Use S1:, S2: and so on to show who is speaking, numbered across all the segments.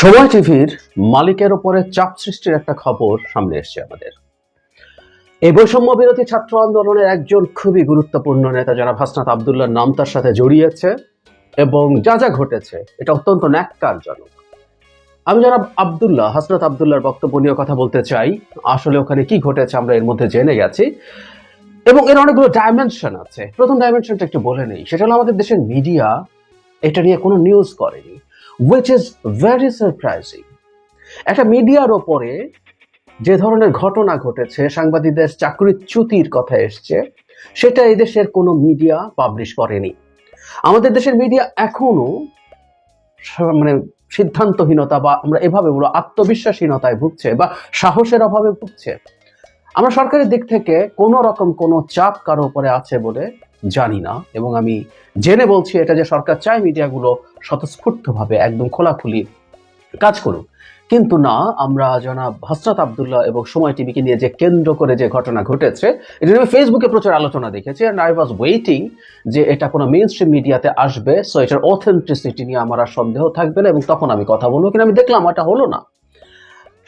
S1: সময় টিভির মালিকের উপরে চাপ সৃষ্টির একটা খবর সামনে এসেছে আমাদের। এই বৈষম্য বিরোধী ছাত্র আন্দোলনের একজন খুবই গুরুত্বপূর্ণ নেতা যারা হাসনাত আবদুল্লাহর নাম তার সাথে জড়িয়েছে এবং যা যা ঘটেছে এটা অত্যন্ত ন্যাক্কারজনক। আমি যারা হাসনাত আবদুল্লাহর বক্তব্য নিয়ে কথা বলতে চাই। আসলে ওখানে কি ঘটেছে আমরা এর মধ্যে জেনে গেছি এবং এর অনেকগুলো ডাইমেনশন আছে। প্রথম ডাইমেনশনটা একটু বলে নেই, সেটা হলো আমাদের দেশের মিডিয়া এটা নিয়ে কোনো নিউজ করেনি, which is very surprising। একটা মিডিয়ার ওপরে যে ধরনের ঘটনা ঘটেছে, সাংবাদিকদের চাকরিচ্যুতির কথা এসছে, সেটা এই দেশের কোনো মিডিয়া পাবলিশ করেনি। আমাদের দেশের মিডিয়া এখনো মানে সিদ্ধান্তহীনতা বা আমরা এভাবে বলবো আত্মবিশ্বাসহীনতায় ভুগছে বা সাহসের অভাবে ভুগছে। আমরা সরকারের দিক থেকে কোনো রকম কোনো চাপ কারো উপরে আছে বলে জানি না, এবং আমি জেনে বলছি এটা যে সরকার চায় মিডিয়াগুলো স্বতঃস্ফূর্তভাবে একদম খোলাখুলি কাজ করুক, কিন্তু না, আমরা জনাব হাসনাত আবদুল্লাহ এবং সময় টিভিকে নিয়ে যে কেন্দ্র করে যে ঘটনা ঘটেছে এটা আমি ফেসবুকে প্রচুর আলোচনা দেখেছি, অ্যান্ড আই ওয়াজ ওয়েটিং যে এটা কোনো মেইন স্ট্রিম মিডিয়াতে আসবে, সো এটার অথেন্টিসিটি নিয়ে আমার আর সন্দেহ থাকবে না এবং তখন আমি কথা বলবো, কিন্তু আমি দেখলাম এটা হলো না।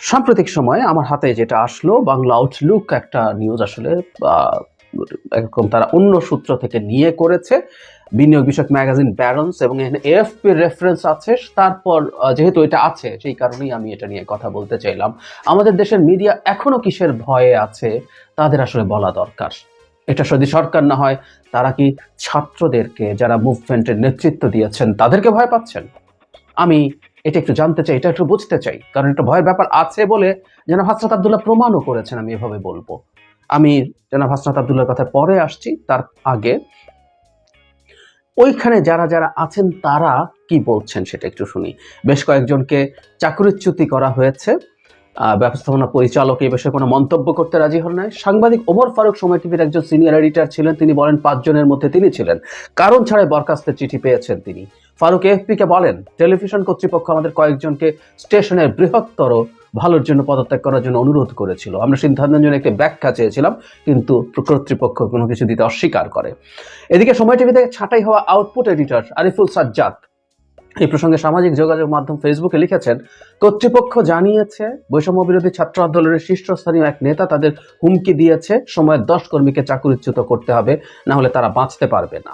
S1: সাম্প্রতিক সময়ে আমার হাতে যেটা আসলো, বাংলা আউটলুক একটা নিউজ, আসলে এরকম তারা অন্য সূত্র থেকে নিয়ে করেছে, বিনিয়োগ বিষয়ক ম্যাগাজিন ব্যারন্স, এবং এখানে এএফপি রেফারেন্স আছে। তারপর যেহেতু এটা আছে সেই কারণেই আমি এটা নিয়ে কথা বলতে চাইলাম। আমাদের দেশের মিডিয়া এখনো কিসের ভয়ে আছে তাদের আসলে বলা দরকার। এটা যদি সরকার না হয়, তারা কি ছাত্রদেরকে যারা মুভমেন্টের নেতৃত্ব দিয়েছেন তাদেরকে ভয় পাচ্ছেন? আমি এটা একটু জানতে চাই, এটা একটু বুঝতে চাই, কারণ একটা ভয়ের ব্যাপার আছে বলে জনাব হাসনাত আবদুল্লাহ প্রমাণও করেছেন। আমি এভাবে বলবো। আমি জনাব হাসনাত আবদুল্লাহর কথা পরে আসছি, তার আগে ওইখানে যারা যারা আছেন তারা কি বলছেন সেটা একটু শুনি। বেশ কয়েকজনকে চাকরিচ্যুতি করা হয়েছে। ব্যবস্থাপনা পরিচালক এই বিষয়ে কোনো মন্তব্য করতে রাজি হন নাই। সাংবাদিক ওমর ফারুক সময় টিভির একজন সিনিয়র এডিটর ছিলেন, তিনি বলেন 5 জনের মধ্যে তিনি ছিলেন, কারণ ছাড়াই বরখাস্তের চিঠি পেয়েছেন তিনি। ফারুক এএফপিকে বলেন, টেলিভিশন কর্তৃপক্ষ আমাদের কয়েকজনকে স্টেশনের বৃহত্তর ভালোর জন্য পদত্যাগ করার জন্য অনুরোধ করেছিল। আমরা সিদ্ধান্তের জন্য একটি ব্যাখ্যা চেয়েছিলাম, কিন্তু কর্তৃপক্ষ কোনো কিছু দিতে অস্বীকার করে। এদিকে সময় টিভি থেকে ছাঁটাই হওয়া আউটপুট এডিটর আরিফুল সাজ্জাদ এই প্রসঙ্গে সামাজিক যোগাযোগ মাধ্যম ফেসবুকে লিখেছেন, কর্তৃপক্ষ জানিয়েছে বৈষম্য বিরোধী ছাত্র আন্দোলনের শীর্ষস্থানীয় এক নেতা তাদের হুমকি দিয়েছে সময়ের 10 কর্মীকে চাকরিচ্যুত করতে হবে, না হলে তারা বাঁচতে পারবে না।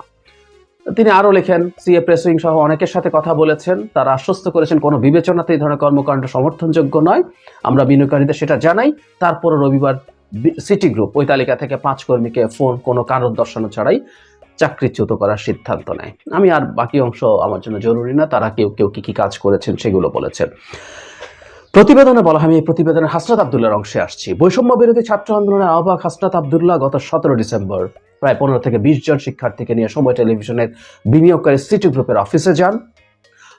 S1: তিনি আরো লেখেন, সিএ প্রেসউইং সহ অনেকের সাথে কথা বলেছেন, তারা আশ্বস্ত করেছেন কোনো বিবেচনাতে এই ধরনের কর্মকাণ্ড সমর্থনযোগ্য নয়। আমরা বিনিয়োগকারীদের সেটা জানাই। তারপর রবিবার সিটি গ্রুপ ওই তালিকা থেকে 5 কর্মীকে ফোন কোনো কারণ দর্শানো ছাড়াই চাকরিচ্যুত করার সিদ্ধান্ত নেয়। আমি আর বাকি অংশ আমার জন্য জরুরি না, তারা কেউ কেউ কি কাজ করেছেন সেগুলো বলেছেন। প্রতিবেদনে বলা হয়, আমি এই প্রতিবেদনে হাসনাত আবদুল্লাহর অংশে আসছি। বৈষম্য বিরোধী ছাত্র আন্দোলনের আহ্বায়ক হাসনাত আবদুল্লাহ গত 17 ডিসেম্বর প্রায় 15 থেকে 20 জন শিক্ষার্থীকে নিয়ে সময় টেলিভিশনের বিনিয়োগকারী সিটি গ্রুপের অফিসে যান।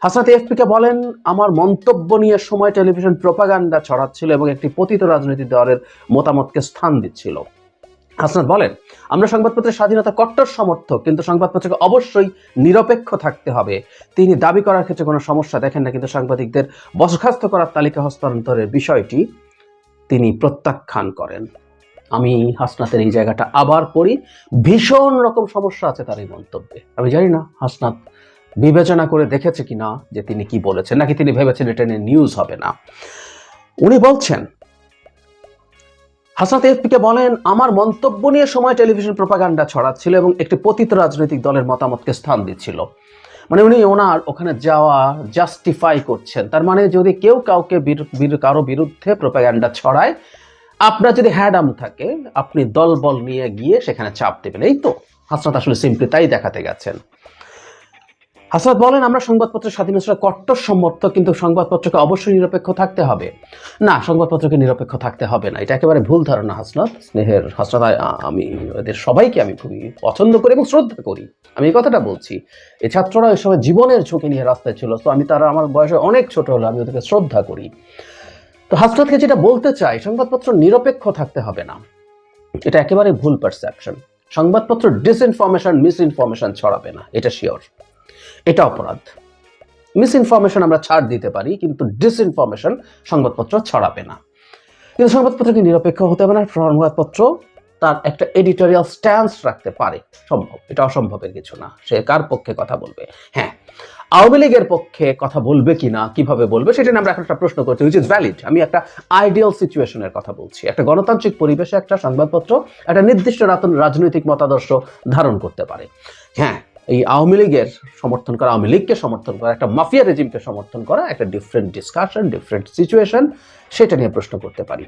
S1: হাসনাত এএফপিকে বলেন, আমার মন্তব্য নিয়ে সময় টেলিভিশন প্রোপাগান্ডা ছড়াচ্ছিল এবং একটি পতিত রাজনৈতিক দলের মতামতকে স্থান দিচ্ছিল। হাসনাত বলেন, আমরা সংবাদপত্রের স্বাধীনতা কট্টর সমর্থক, কিন্তু সংবাদপত্রকে অবশ্যই নিরপেক্ষ থাকতে হবে। তিনি দাবি করার ক্ষেত্রে কোনো সমস্যা দেখেন না, কিন্তু সাংবাদিকদের বরখাস্ত করার তালিকা হস্তান্তরের বিষয়টি তিনি প্রত্যাখ্যান করেন। আমি হাসনাতের এই জায়গাটা আবার পড়ি, ভীষণ রকম সমস্যা আছে তার এই মন্তব্যে। আমি জানি না হাসনাত বিবেচনা করে দেখেছে কিনা যে তিনি কি বলেছেন, নাকি তিনি ভেবেছেন এটা নিয়ে নিউজ হবে না। উনি বলছেন, হাসনাত এএফপিকে বলেন, আমার মন্তব্য নিয়ে সময় টেলিভিশন প্রোপাগান্ডা ছড়াচ্ছিল এবং একটি পতিত রাজনৈতিক দলের মতামতকে স্থান দিচ্ছিল। মানে উনি ওনার ওখানে যাওয়া জাস্টিফাই করছেন। তার মানে যদি কেউ কাউকে কারো বিরুদ্ধে প্রোপাগান্ডা ছড়ায়, আপনার যদি হ্যাডাম থাকে, আপনি দলবল নিয়ে গিয়ে সেখানে চাপ দেবেন। এই তো হাসনাত আসলে সিম্পলি তাই দেখাতে গেছেন। হাসনাত বলেন, আমরা সংবাদপত্রের স্বাধীনতার কট্টর সমর্থক, কিন্তু সংবাদপত্রকে অবশ্যই নিরপেক্ষ থাকতে হবে। না, সংবাদপত্রকে নিরপেক্ষ থাকতে হবে না, এটা একেবারে ভুল ধারণা হাসনাত। স্নেহের হাসনাত, আমি এদের সবাইকে আমি খুবই পছন্দ করি এবং শ্রদ্ধা করি। আমি এই কথাটা বলছি, এই ছাত্ররা ওই সময় জীবনের ঝুঁকি নিয়ে রাস্তায় ছিল, তো আমি তারা আমার বয়সে অনেক ছোট হলো, আমি ওদেরকে শ্রদ্ধা করি। তো হাসনাতকে যেটা বলতে চাই, সংবাদপত্র নিরপেক্ষ থাকতে হবে না, এটা একেবারে ভুল পারসেপশন। সংবাদপত্র ডিসইনফরমেশন মিসইনফরমেশন ছড়াবে না, এটা শিওর, এটা অপরাধ। মিসইনফরমেশন আমরা ছাড় দিতে পারি, কিন্তু ডিসইনফরমেশন সংবাদপত্র ছড়াবে না। কিন্তু সংবাদপত্রকে নিরপেক্ষ হতে হবে না, সংবাদপত্র তার একটা এডিটোরিয়াল স্ট্যান্স রাখতে পারে, সম্ভব, এটা অসম্ভবের কিছু না। সে কার পক্ষে কথা বলবে? হ্যাঁ, আওয়ামী লীগের পক্ষে কথা বলবে কিনা, কিভাবে বলবে, সেটা নিয়ে আমরা একটা প্রশ্ন করছি, হুইচ ইজ ভ্যালিড। আমি একটা আইডিয়াল সিচুয়েশনের কথা বলছি। একটা গণতান্ত্রিক পরিবেশে একটা সংবাদপত্র একটা নির্দিষ্ট রাজনৈতিক মতাদর্শ ধারণ করতে পারে। হ্যাঁ, এই আওয়ামী লীগের সমর্থন করা, আওয়ামী লীগকে সমর্থন করা, একটা মাফিয়া রেজিমকে সমর্থন করা একটা ডিফারেন্ট ডিসকাশন, ডিফারেন্ট সিচুয়েশন, সেটা নিয়ে প্রশ্ন করতে পারি।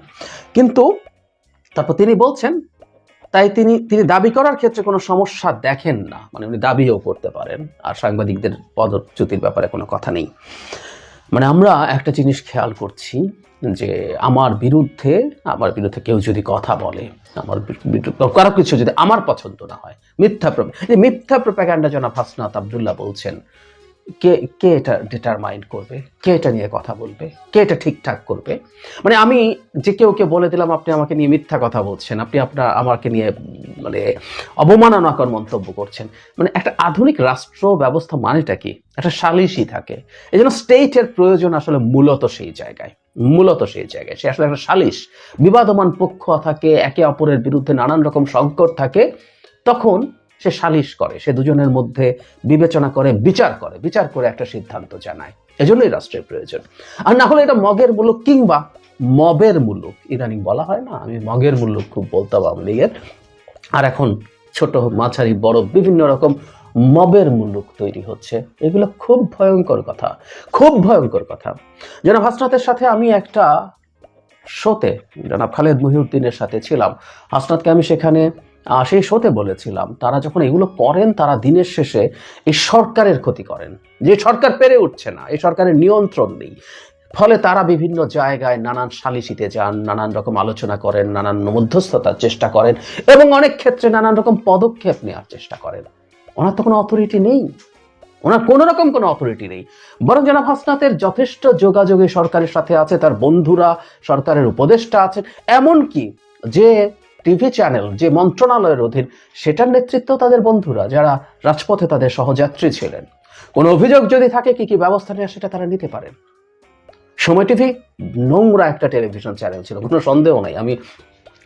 S1: কিন্তু তারপর তিনি বলছেন, তাই তিনি দাবি করার ক্ষেত্রে কোনো সমস্যা দেখেন না, মানে উনি দাবিও করতে পারেন, আর সাংবাদিকদের পদচ্যুতির ব্যাপারে কোনো কথা নেই। মানে আমরা একটা জিনিস খেয়াল করছি যে আমার বিরুদ্ধে কেউ যদি কথা বলে, আমার কারো কিছু যদি আমার পছন্দ না হয়, মিথ্যা প্রোপাগান্ডা জনাব হাসনাত আব্দুল্লাহ বলছেন, কে এটা ডিটারমাইন করবে, কে এটা নিয়ে কথা বলবে, কে এটা ঠিকঠাক করবে? মানে আমি যে কেউকে বলে দিলাম আপনি আমাকে নিয়ে মিথ্যা কথা বলছেন, আপনি আমাকে নিয়ে মানে অবমাননাকর মন্তব্য করছেন। মানে একটা আধুনিক রাষ্ট্র ব্যবস্থা মানেটা কি? একটা সালিশি থাকে। এই জন্য স্টেটের প্রয়োজন আসলে মূলত সেই জায়গায় সে আসলে একটা সালিশ, বিবাদমান পক্ষ থাকে, একে অপরের বিরুদ্ধে নানান রকম সংকট থাকে, তখন সে সালিশ করে, সে দুজনের মধ্যে বিবেচনা করে, বিচার করে একটা সিদ্ধান্ত জানায়। এজন্যই রাষ্ট্রের প্রয়োজন। আর না হলে এটা মগের মুলুক কিংবা মবের মুলুক, ইদানিং বলা হয় না, আমি মগের মুলুক খুব বলতাম আওয়ামী লীগের, আর এখন ছোট মাঝারি বড় বিভিন্ন রকম মবের মুলুক তৈরি হচ্ছে। এগুলো খুব ভয়ঙ্কর কথা। জনাব হাসনাতের সাথে আমি একটা শোতে, জনাব খালেদ মহিউদ্দিনের সাথে ছিলাম, হাসনাতকে আমি সেখানে সেই শোতে বলেছিলাম, তারা যখন এগুলো করেন তারা দিনের শেষে এই সরকারের ক্ষতি করেন, যে সরকার পেরে উঠছে না, এই সরকারের নিয়ন্ত্রণ নেই, ফলে তারা বিভিন্ন জায়গায় নানান সালিসিতে যান, নানান রকম আলোচনা করেন, নানান মধ্যস্থতার চেষ্টা করেন, এবং অনেক ক্ষেত্রে নানান রকম পদক্ষেপ নেওয়ার চেষ্টা করেন। ওনার তো কোনো অথরিটি নেই, ওনার কোনো রকম কোনো অথরিটি নেই, বরং জনাব হাসনাতের যথেষ্ট যোগাযোগে সরকারের সাথে আছে, তার বন্ধুরা সরকারের উপদেষ্টা আছেন, এমনকি যে টিভি চ্যানেল, যে মন্ত্রণালয়ের অধীন, সেটার নেতৃত্ব তাদের বন্ধুরা, যারা রাজপথে তাদের সহযাত্রী ছিলেন। কোনো অভিযোগ যদি থাকে কি ব্যবস্থা নেওয়া, সেটা তারা নিতে পারেন। সময় টিভি নোংরা একটা টেলিভিশন চ্যানেল ছিল, কোনো সন্দেহ নাই।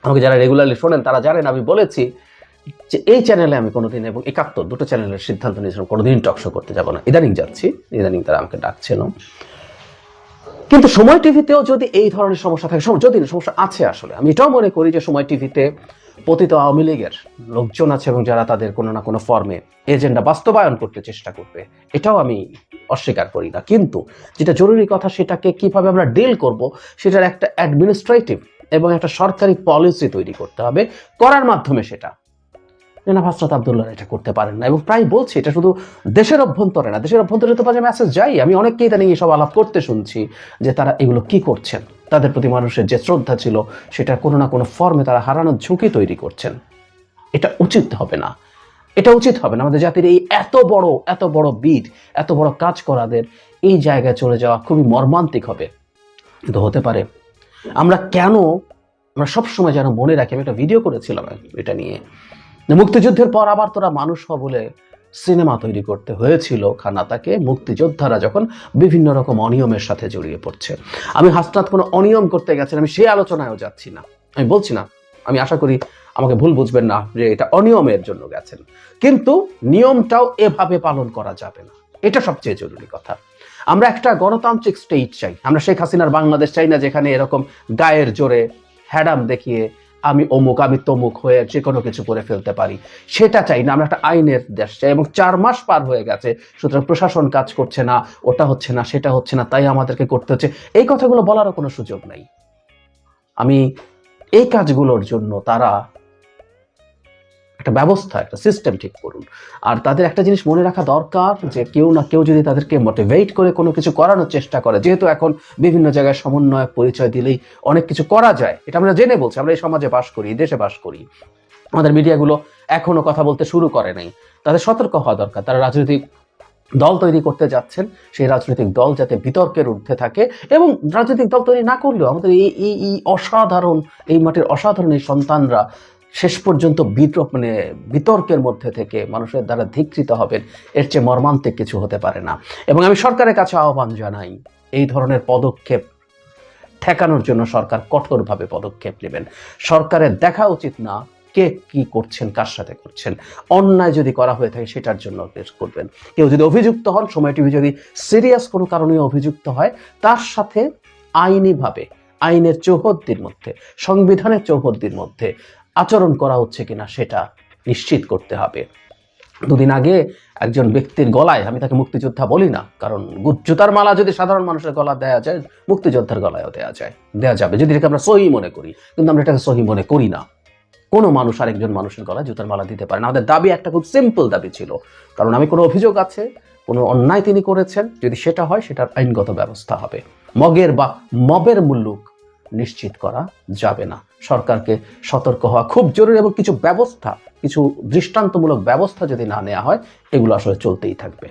S1: আমাকে যারা রেগুলারলি শোনেন তারা জানেন, আমি বলেছি যে এই চ্যানেলে আমি কোনোদিন, এবং 71 দুটো চ্যানেলের সিদ্ধান্ত নিয়েছিলাম কোনোদিন টকশো করতে যাব না। ইদানিং যাচ্ছি, ইদানিং তারা আমাকে ডাকছেন। কিন্তু সময় টিভিতেও যদি এই ধরনের সমস্যা থাকে, যদি সমস্যা আছে, আসলে আমি এটাও মনে করি যে সময় টিভিতে পতিত আওয়ামী লীগের লোকজন আছে, এবং যারা তাদের কোনো না কোনো ফর্মে এজেন্ডা বাস্তবায়ন করতে চেষ্টা করবে, এটাও আমি অস্বীকার করি না। কিন্তু যেটা জরুরি কথা, সেটাকে কিভাবে আমরা ডিল করব, সেটার একটা অ্যাডমিনিস্ট্রেটিভ এবং একটা সরকারি পলিসি তৈরি করতে হবে, করার মাধ্যমে সেটা জনাব হাসনাত আব্দুল্লাহ এটা করতে পারেন না। এবং প্রায় বলছি, এটা শুধু দেশের অভ্যন্তরে না, দেশের অভ্যন্তরে তো বাজে মেসেজ যাই। আমি অনেককেই ইদানিং এসব আলাপ করতে শুনছি যে তারা এগুলো কি করছেন, তাদের প্রতি মানুষের যে শ্রদ্ধা ছিল সেটা কোনো না কোনো ফর্মে তারা হারানোর ঝুঁকি তৈরি করছেন। এটা উচিত হবে না। আমাদের জাতির এই এত বড় বীর, এত বড় কাজ করাদের এই জায়গায় চলে যাওয়া খুবই মর্মান্তিক হবে। কিন্তু হতে পারে আমরা সবসময় যেন মনে রাখি, আমি একটা ভিডিও করেছিলাম এটা নিয়ে, মুক্তিযুদ্ধের পর আবার তোরা মানুষ হ বলে সিনেমা তৈরি করতে হয়েছিল খানাতাকে, মুক্তিযোদ্ধারা যখন বিভিন্ন রকম অনিয়মের সাথে জড়িয়ে পড়ছে। আমি হাসনাত কোনো অনিয়ম করতে গেছেন, আমি সেই আলোচনায়ও যাচ্ছি না, আমি বলছি না, আমি আশা করি আমাকে ভুল বুঝবেন না যে এটা অনিয়মের জন্য গেছেন, কিন্তু নিয়মটাও এভাবে পালন করা যাবে না, এটা সবচেয়ে জরুরি কথা। আমরা একটা গণতান্ত্রিক স্টেট চাই, আমরা শেখ হাসিনার বাংলাদেশ চাই না, যেখানে এরকম গায়ের জোরে হ্যাডাম দেখিয়ে আমি অমুক আমি তমুক হয়ে যে কোনো কিছু করে ফেলতে পারি, সেটা চাই না। আমরা একটা আইনের দেশ চাই, এবং 4 মাস পার হয়ে গেছে, সুতরাং প্রশাসন কাজ করছে না, ওটা হচ্ছে না, সেটা হচ্ছে না, তাই আমাদেরকে করতে হচ্ছে, এই কথাগুলো বলারও কোনো সুযোগ নাই। আমি এই কাজগুলোর জন্য তারা একটা ব্যবস্থা, একটা সিস্টেম ঠিক করুন। আর তাদের একটা জিনিস মনে রাখা দরকার যে কেউ না কেউ যদি তাদেরকে মোটিভেট করে কোনো কিছু করানোর চেষ্টা করে, যেহেতু এখন বিভিন্ন জায়গায় সমন্বয় পরিচয় দিলেই অনেক কিছু করা যায়, এটা আমরা জেনে বলছি, আমরা এই সমাজে বাস করি, দেশে বাস করি, আমাদের মিডিয়াগুলো এখনো কথা বলতে শুরু করে নাই। তাদের সতর্ক হওয়া দরকার। তারা রাজনৈতিক দল তৈরি করতে যাচ্ছেন, সেই রাজনৈতিক দল যাতে বিতর্কের ঊর্ধ্বে থাকে, এবং রাজনৈতিক দল তৈরি না করলেও আমাদের এই অসাধারণ, এই মাটির অসাধারণ এই সন্তানরা শেষ পর্যন্ত বিতর্কের মধ্যে থেকে মানুষের দ্বারা ধিকৃত হবেন, এর চেয়ে মর্মান্তিক কিছু হতে পারে না। এবং আমি সরকারের কাছে আহ্বান জানাই, এই ধরনের পদক্ষেপ ঠেকানোর জন্য সরকার কঠোরভাবে পদক্ষেপ নেবেন। সরকারের দেখা উচিত না কে কি করছেন, কার সাথে করছেন। অন্যায় যদি করা হয়ে থাকে সেটার জন্য কেস করবেন। কেউ যদি অভিযুক্ত হন, সময় টিভি যদি সিরিয়াস কোনো কারণে অভিযুক্ত হয়, তার সাথে আইনিভাবে, আইনের চৌহদ্দির মধ্যে, সংবিধানের চৌহদ্দির মধ্যে আচরণ করা হচ্ছে কিনা সেটা নিশ্চিত করতে হবে। দুদিন আগে একজন ব্যক্তির গলায়, আমি তাকে মুক্তিযোদ্ধা বলি না, কারণ জুতার মালা যদি সাধারণ মানুষের গলা দেওয়া যায়, মুক্তিযোদ্ধার গলায়ও দেওয়া যাবে যদি এটাকে আমরা সহি মনে করি, কিন্তু আমরা এটাকে সহি মনে করি না। কোনো মানুষ আরেকজন মানুষের গলায় জুতার মালা দিতে পারে না। আমাদের দাবি একটা খুব সিম্পল দাবি ছিল, কারণ আমি কোনো অভিযোগ আছে, কোনো অন্যায় তিনি করেছেন, যদি সেটা হয় সেটার আইনগত ব্যবস্থা হবে। মবের মুল্লুক নিশ্চিত করা যাবে না। সরকারকে সতর্ক হওয়া খুব জরুরি, এবং কিছু দৃষ্টান্তমূলক ব্যবস্থা যদি না নেওয়া হয়, এগুলো আসলে চলতেই থাকবে।